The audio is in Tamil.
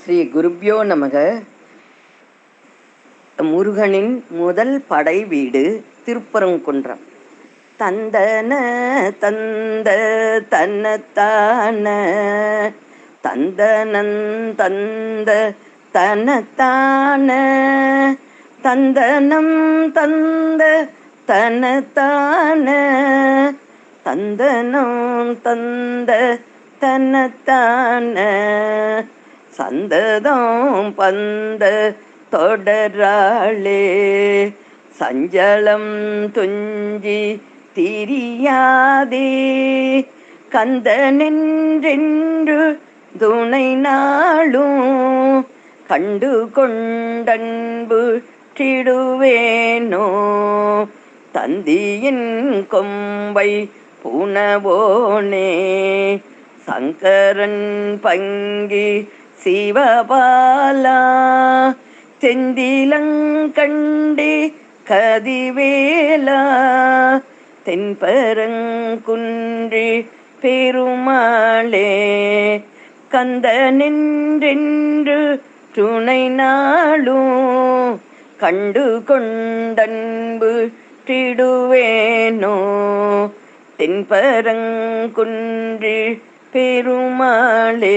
ஸ்ரீ குருப்யோ நமக. முருகனின் முதல் படை வீடு திருப்பரங்குன்றம். தந்தன தந்த தனத்தான தந்தனன் தந்த தனத்தான தந்தனம் தந்த தனத்தான தந்தனம் தந்த தனத்தான சந்ததம் பந்த தொடராளே சஞ்சலம் துஞ்சி திரியாதே கந்தனென்றென்று துணை நாளும் கண்டு கொண்டன்பு திடுவேனோ தந்தியின் கொம்பை புனவோனே சங்கரன் பங்கி சிவபாலா தெந்திலங்கண்டே கதிவேலா தென்பரங்குன்றி பெருமாளே கந்தனென்றென்று துணை நாளும் கண்டு கொண்டன்பு திடுவேனோ தென்பரங்குன்றி பெருமாளே.